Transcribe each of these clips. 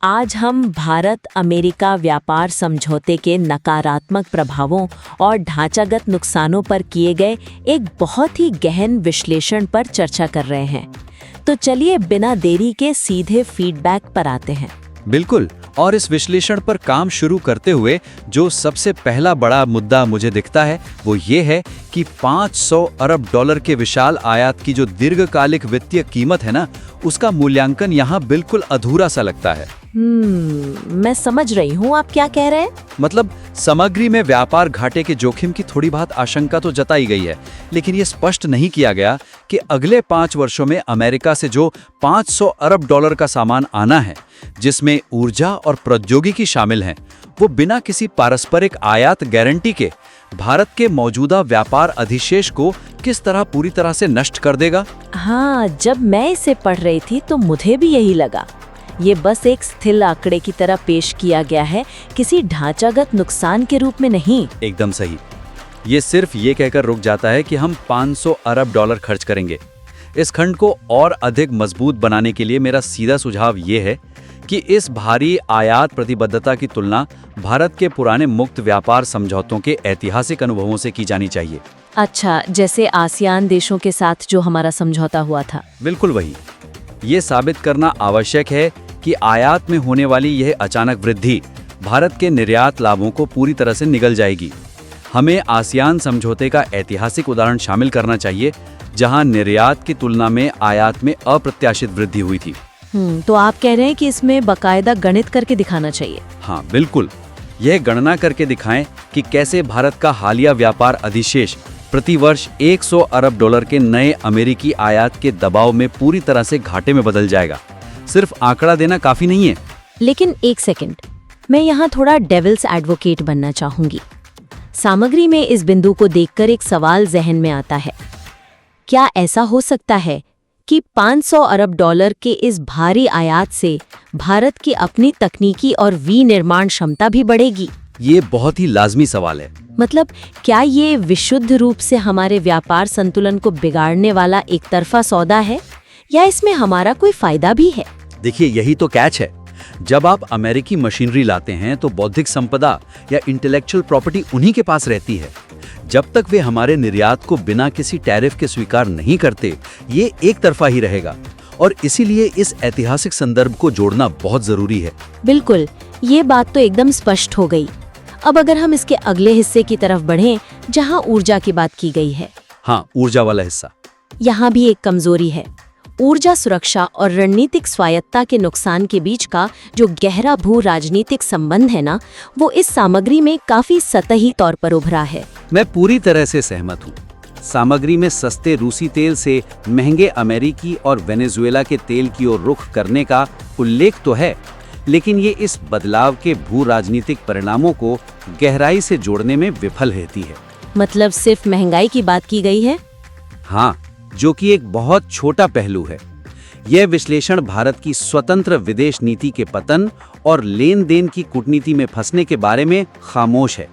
आज हम भारत अमेरिका व्यापार समझौते के नकारात्मक प्रभावों और ढांचागत नुकसानों पर किए गए एक बहुत ही गहन विश्लेषण पर चर्चा कर रहे हैं। तो चलिए बिना देरी के सीधे फीडबैक पर आते हैं। बिल्कुल, और इस विश्लेषण पर काम शुरू करते हुए जो सबसे पहला बड़ा मुद्दा मुझे दिखता है वो ये है कि 500 अरब डॉलर के विशाल आयात की जो दीर्घकालिक वित्तीय कीमत है ना, उसका मूल्यांकन यहाँ बिल्कुल अधूरा सा लगता है। मैं समझ रही हूँ आप क्या कह रहे हैं। मतलब सामग्री में व्यापार घाटे के जोखिम की थोड़ी बहुत आशंका तो जताई गई है, लेकिन ये स्पष्ट नहीं किया गया कि अगले 5 वर्षों में अमेरिका से जो 500 अरब डॉलर का सामान आना है, जिसमें ऊर्जा और प्रौद्योगिकी शामिल हैं, वो बिना किसी पारस्परिक आयात गारंटी के भारत के मौजूदा व्यापार अधिशेष को किस तरह पूरी तरह से नष्ट कर देगा। हाँ, जब मैं इसे पढ़ रही थी तो मुझे भी यही लगा। ये बस एक स्थिर आंकड़े की तरह पेश किया गया है, किसी ढांचागत नुकसान के रूप में नहीं। एकदम सही। ये सिर्फ ये कहकर रुक जाता है कि हम 500 अरब डॉलर खर्च करेंगे। इस खंड को और अधिक मजबूत बनाने के लिए मेरा सीधा सुझाव ये है कि इस भारी आयात प्रतिबद्धता की तुलना भारत के पुराने मुक्त व्यापार समझौतों के ऐतिहासिक अनुभवों से की जानी चाहिए। अच्छा, जैसे आसियान देशों के साथ जो हमारा समझौता हुआ था। बिल्कुल वही। ये साबित करना आवश्यक है कि आयात में होने वाली यह अचानक वृद्धि भारत के निर्यात लाभों को पूरी तरह से निगल जाएगी। हमें आसियान समझौते का ऐतिहासिक उदाहरण शामिल करना चाहिए, जहां निर्यात की तुलना में आयात में अप्रत्याशित वृद्धि हुई थी। तो आप कह रहे हैं कि इसमें बकायदा गणित करके दिखाना चाहिए। हाँ बिल्कुल, यह गणना करके दिखाएं कि कैसे भारत का हालिया व्यापार अधिशेष प्रति वर्ष 100 अरब डॉलर के नए अमेरिकी आयात के दबाव में पूरी तरह से घाटे में बदल जाएगा। सिर्फ आंकड़ा देना काफी नहीं है। लेकिन एक सेकंड, मैं यहाँ थोड़ा डेविल्स एडवोकेट बनना चाहूंगी। सामग्री में इस बिंदु को देखकर एक सवाल जहन में आता है, क्या ऐसा हो सकता है कि 500 अरब डॉलर के इस भारी आयात से भारत की अपनी तकनीकी और विनिर्माण क्षमता भी बढ़ेगी? ये बहुत ही लाजमी सवाल है। मतलब क्या ये विशुद्ध रूप से हमारे व्यापार संतुलन को बिगाड़ने वाला एक तरफा सौदा है, या इसमें हमारा कोई फायदा भी है? देखिए, यही तो कैच है। जब आप अमेरिकी मशीनरी लाते हैं तो बौद्धिक संपदा या इंटेलेक्चुअल प्रॉपर्टी उन्हीं के पास रहती है। जब तक वे हमारे निर्यात को बिना किसी टैरिफ के स्वीकार नहीं करते, ये एक तरफा ही रहेगा। और इसीलिए इस ऐतिहासिक संदर्भ को जोड़ना बहुत जरूरी है। बिल्कुल, ये बात तो एकदम स्पष्ट हो गई। अब अगर हम इसके अगले हिस्से की तरफ बढ़ें, जहां ऊर्जा की बात की गई है। हाँ, ऊर्जा वाला हिस्सा। यहाँ भी एक कमजोरी है। ऊर्जा सुरक्षा और रणनीतिक स्वायत्ता के नुकसान के बीच का जो गहरा भू राजनीतिक संबंध है ना, वो इस सामग्री में काफी सतही तौर पर उभरा है। मैं पूरी तरह से सहमत हूँ। सामग्री में सस्ते रूसी तेल से महंगे अमेरिकी और वेनेजुएला के तेल की ओर रुख करने का उल्लेख तो है, लेकिन ये इस बदलाव के भू राजनीतिक परिणामों को गहराई से जोड़ने में विफल रहती है। मतलब सिर्फ महंगाई की बात की गई है? हाँ, जो कि एक बहुत छोटा पहलू है। यह विश्लेषण भारत की स्वतंत्र विदेश नीति के पतन और लेन देन की कूटनीति में फंसने के बारे में खामोश है।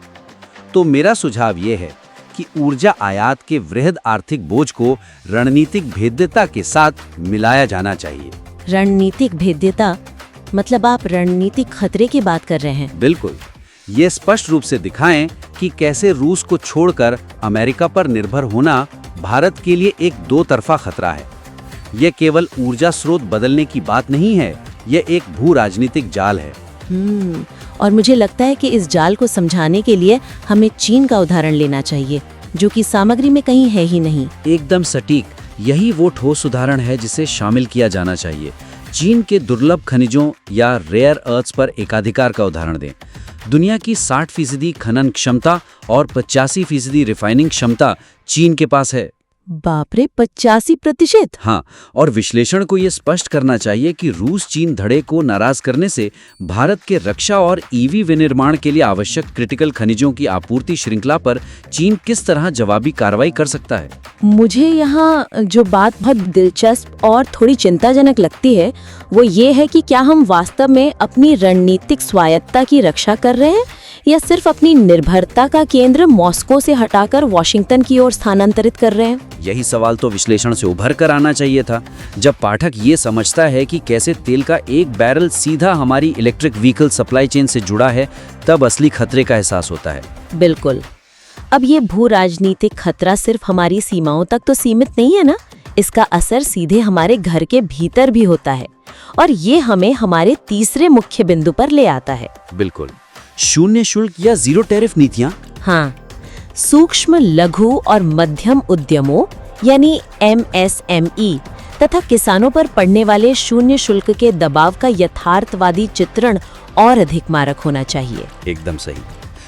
तो मेरा सुझाव यह है कि ऊर्जा आयात के वृहद आर्थिक बोझ को रणनीतिक भेद्यता के साथ मिलाया जाना चाहिए। रणनीतिक भेद्यता मतलब आप रणनीतिक खतरे की बात कर रहे हैं? बिल्कुल। ये स्पष्ट रूप से दिखाएं कि कैसे रूस को छोड़कर अमेरिका पर निर्भर होना भारत के लिए एक दो तरफा खतरा है। यह केवल ऊर्जा स्रोत बदलने की बात नहीं है, यह एक भू राजनीतिक जाल है। और मुझे लगता है कि इस जाल को समझाने के लिए हमें चीन का उदाहरण लेना चाहिए, जो कि सामग्री में कहीं है ही नहीं। एकदम सटीक, यही वो ठोस उदाहरण है जिसे शामिल किया जाना चाहिए। चीन के दुर्लभ खनिजों या रेयर अर्थ्स पर एकाधिकार का उदाहरण दें। दुनिया की 60% खनन क्षमता और 85% रिफाइनिंग क्षमता चीन के पास है। बाप रे, 85%? हाँ, और विश्लेषण को ये स्पष्ट करना चाहिए कि रूस चीन धड़े को नाराज करने से भारत के रक्षा और ईवी विनिर्माण के लिए आवश्यक क्रिटिकल खनिजों की आपूर्ति श्रृंखला पर चीन किस तरह जवाबी कार्रवाई कर सकता है। मुझे यहाँ जो बात बहुत दिलचस्प और थोड़ी चिंताजनक लगती है, वो ये है कि क्या हम वास्तव में अपनी रणनीतिक स्वायत्ता की रक्षा कर रहे हैं, या सिर्फ अपनी निर्भरता का केंद्र मॉस्को से हटाकर वॉशिंगटन की ओर स्थानांतरित कर रहे हैं? यही सवाल तो विश्लेषण से उभर कर आना चाहिए था। जब पाठक ये समझता है कि कैसे तेल का एक बैरल सीधा हमारी इलेक्ट्रिक व्हीकल सप्लाई चेन से जुड़ा है, तब असली खतरे का एहसास होता है। बिल्कुल। अब ये भू राजनीतिक खतरा सिर्फ हमारी सीमाओं तक तो सीमित नहीं है ना, इसका असर सीधे हमारे घर के भीतर भी होता है। और ये हमें हमारे तीसरे मुख्य बिंदु पर ले आता है। बिल्कुल, शून्य शुल्क या जीरो टैरिफ नीतियां। हाँ, सूक्ष्म, लघु और मध्यम उद्यमों यानी MSME तथा किसानों पर पड़ने वाले शून्य शुल्क के दबाव का यथार्थवादी चित्रण और अधिक मारक होना चाहिए। एकदम सही।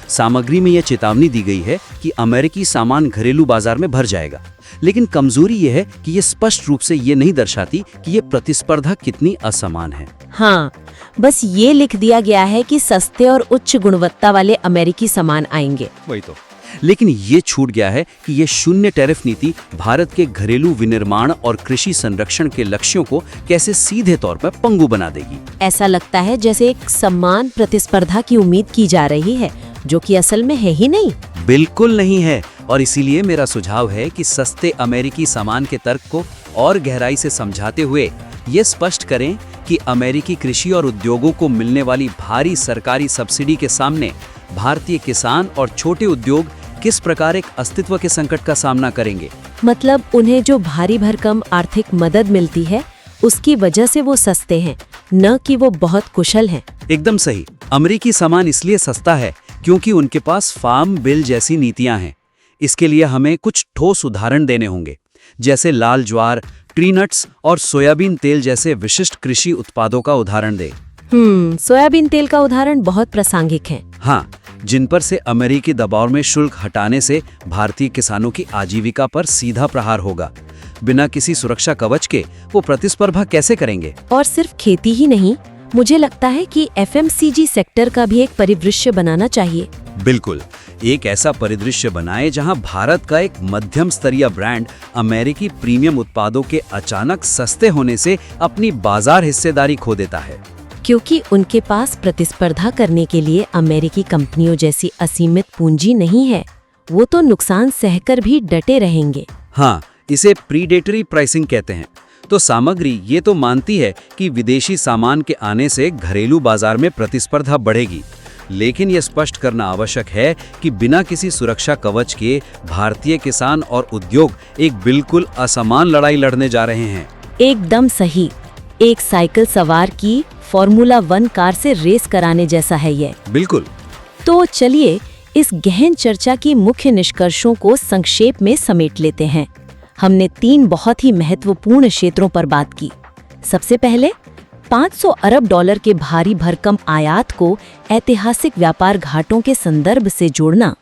सामग्री में यह चेतावनी दी गई है कि अमेरिकी सामान घरेलू बाजार में भर जाएगा, लेकिन कमजोरी यह है कि यह स्पष्ट रूप से ये नहीं दर्शाती कि यह प्रतिस्पर्धा कितनी असमान है। हाँ, बस ये लिख दिया गया है कि सस्ते और उच्च गुणवत्ता वाले अमेरिकी सामान आएंगे। वही तो। लेकिन ये छूट गया है कि ये शून्य टैरिफ नीति भारत के घरेलू विनिर्माण और कृषि संरक्षण के लक्ष्यों को कैसे सीधे तौर पर पंगु बना देगी। ऐसा लगता है जैसे एक समान प्रतिस्पर्धा की उम्मीद की जा रही है, जो कि असल में है ही नहीं। बिल्कुल नहीं है। और इसीलिए मेरा सुझाव है कि सस्ते अमेरिकी सामान के तर्क को और गहराई से समझाते हुए ये स्पष्ट करें कि अमेरिकी कृषि और उद्योगों को मिलने वाली भारी सरकारी सब्सिडी के सामने भारतीय किसान और छोटे उद्योग किस प्रकार एक अस्तित्व के संकट का सामना करेंगे। मतलब उन्हें जो भारी भरकम आर्थिक मदद मिलती है, उसकी वजह से वो सस्ते हैं, न कि वो बहुत कुशल हैं। एकदम सही। अमेरिकी सामान इसलिए सस्ता है क्योंकि उनके पास फार्म बिल जैसी नीतियां हैं। इसके लिए हमें कुछ ठोस उदाहरण देने होंगे, जैसे लाल ज्वार, ट्री नट्स और सोयाबीन तेल जैसे विशिष्ट कृषि उत्पादों का उदाहरण दे। सोयाबीन तेल का उदाहरण बहुत प्रासंगिक है। हाँ, जिन पर से अमेरिकी दबाव में शुल्क हटाने से भारतीय किसानों की आजीविका पर सीधा प्रहार होगा। बिना किसी सुरक्षा कवच के वो प्रतिस्पर्धा कैसे करेंगे? और सिर्फ खेती ही नहीं, मुझे लगता है कि FMCG सेक्टर का भी एक परिदृश्य बनाना चाहिए। बिल्कुल, एक ऐसा परिदृश्य बनाए जहां भारत का एक मध्यम स्तरीय ब्रांड अमेरिकी प्रीमियम उत्पादों के अचानक सस्ते होने से अपनी बाजार हिस्सेदारी खो देता है। क्योंकि उनके पास प्रतिस्पर्धा करने के लिए अमेरिकी कंपनियों जैसी असीमित पूंजी नहीं है, वो तो नुकसान सहकर भी डटे रहेंगे। हाँ, इसे प्रीडेटरी प्राइसिंग कहते हैं। तो सामग्री ये तो मानती है कि विदेशी सामान के आने से घरेलू बाजार में प्रतिस्पर्धा बढ़ेगी, लेकिन यह स्पष्ट करना आवश्यक है कि बिना किसी सुरक्षा कवच के भारतीय किसान और उद्योग एक बिल्कुल असमान लड़ाई लड़ने जा रहे हैं। एकदम सही। एक साइकिल सवार की फॉर्मूला 1 कार से रेस कराने जैसा है ये। बिल्कुल। तो चलिए इस गहन चर्चा की मुख्य निष्कर्षों को संक्षेप में समेट लेते हैं। हमने 3 बहुत ही महत्वपूर्ण क्षेत्रों पर बात की। सबसे पहले 500 अरब डॉलर के भारी भरकम आयात को ऐतिहासिक व्यापार घाटों के संदर्भ से जोड़ना।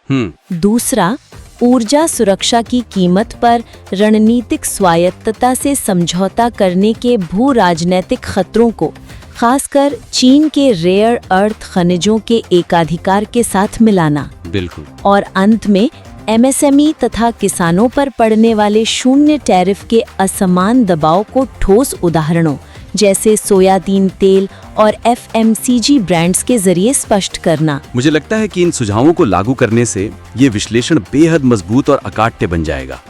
दूसरा, ऊर्जा सुरक्षा की कीमत पर रणनीतिक स्वायत्तता से समझौता करने के भू राजनैतिक खतरों को, खासकर चीन के रेयर अर्थ खनिजों के एकाधिकार के साथ मिलाना। बिल्कुल। और अंत में MSME तथा किसानों पर पड़ने वाले शून्य टैरिफ के असमान दबाव को ठोस उदाहरणों जैसे सोयाबीन तेल और FMCG ब्रांड्स के जरिए स्पष्ट करना। मुझे लगता है कि इन सुझावों को लागू करने से ये विश्लेषण बेहद मजबूत और अकाट्य बन जाएगा।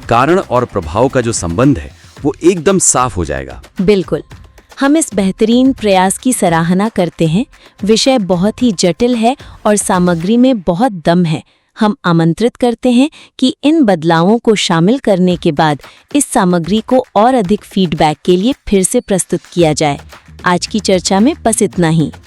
कारण और प्रभाव का जो संबंध है वो एकदम साफ हो जाएगा। बिल्कुल, हम इस बेहतरीन प्रयास की सराहना करते हैं। विषय बहुत ही जटिल है और सामग्री में बहुत दम है। हम आमंत्रित करते हैं कि इन बदलावों को शामिल करने के बाद इस सामग्री को और अधिक फीडबैक के लिए फिर से प्रस्तुत किया जाए। आज की चर्चा में बस इतना ही।